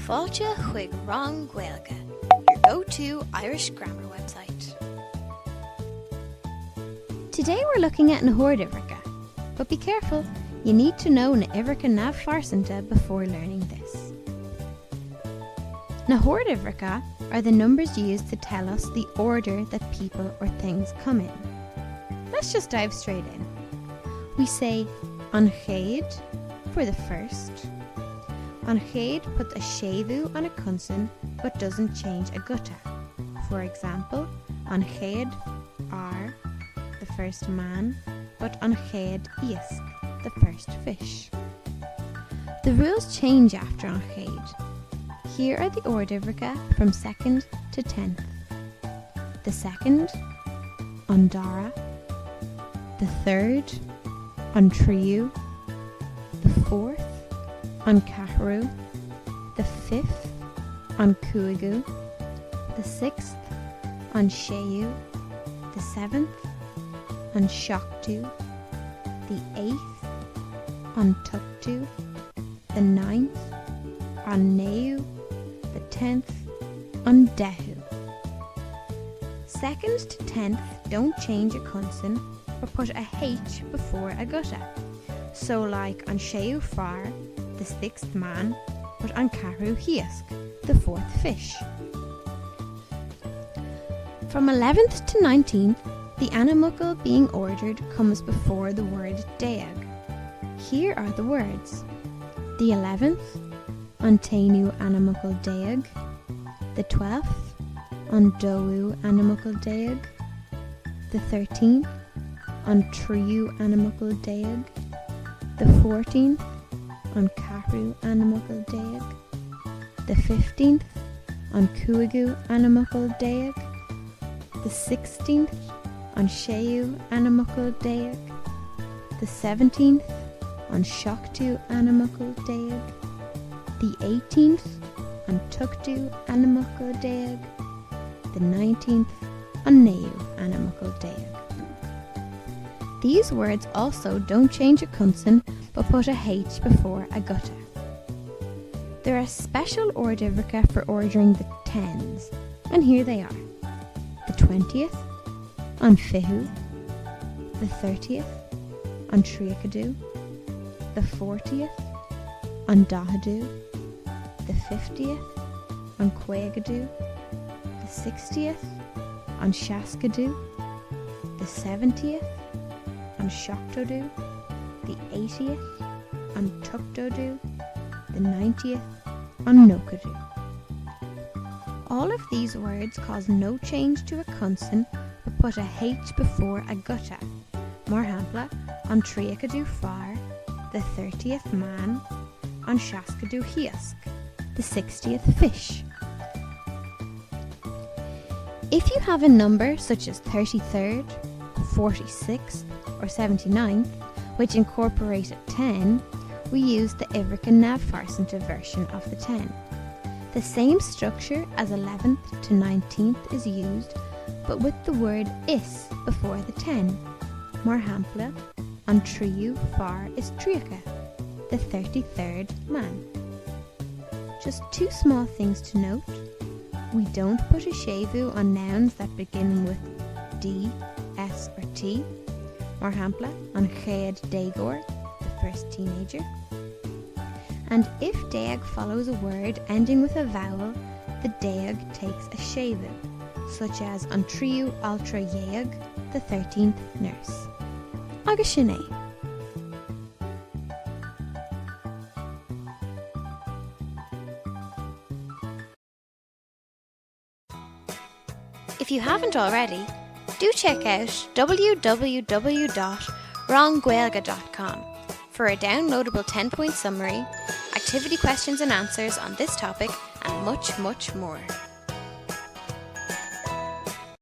fáilte chuig Rang Gaeilge, your go-to Irish grammar website. Today we're looking at hOrduimhreacha, but be careful, you need to know hOrduimhreacha nav farsanta before learning this. hOrduimhreacha are the numbers used to tell us the order that people or things come in. Let's just dive straight in. We say an chéad for the first. An chéad puts a séimhiú on a consonant but doesn't change a gutta. For example, an chéad are the first man, but an chéad iasc, the first fish. The rules change after an chéad. Here are the hOrduimhreacha from 2nd to 10th. The second, an dara. The third, an tríú. The fourth, an cathrú. The fifth, an cúigiú. The sixth, an séimhiú. The seventh, an seachtú. The eighth, an tuchtú. The ninth, an naú. The 10th, an deichiú. 2nd to 10th don't change a consonant or put a H before a gutta. So like an séimhiú far, the 6th man, but an cathrú hiasc, the 4th fish. From 11th to 19th, the animacle being ordered comes before the word déag. Here are the words. The 11th, an tainú animacle déag. The 12th, an dóú animacle déag. The 13th, an tríú animacle déag. The 14th, an cathrú animacle déag. The 15th, an cúigiú animacle déag. The 16th, an séimhiú animacle déag. The 17th, an seachtú animacle déag. The 18th, an tuchtú animacle déag. The 19th, an naú animacle déag. These words also don't change a consonant but put a H before a gutta. There are special hOrduimhreacha for ordering the tens, and here they are. The 20th, an fichiú. The 30th, an tríochadú. The 40th, an dahadú. The 50th, an cuagadú. The 60th, an seascadú. The 70th, an seachtodú. The 80th, an tuchtodú. The 90th, an nócadú. All of these words cause no change to a consonant but put a H before a gutta. Mar hampla, an tríochadú far, the 30th man, an seascadú hiasc, the 60th fish. If you have a number such as 33rd, 46th, or 79th, which incorporate a 10, we use the hOrduimhreacha nav farsanta version of the 10. The same structure as 11th to 19th is used, but with the word is before the 10. Mar hampla, an tríú far is tríocha, the 33rd man. Just two small things to note. We don't put a séimhiú on nouns that begin with D, S or T. Mar hampla, an chéad déagóir, the first teenager. And if déag follows a word ending with a vowel, the déag takes a séimhiú, such as an tríú altra dhéag, the 13th nurse. Agus sin é. If you haven't already, do check out www.wronggaeilge.com for a downloadable 10-point summary, activity questions and answers on this topic, and much, much more.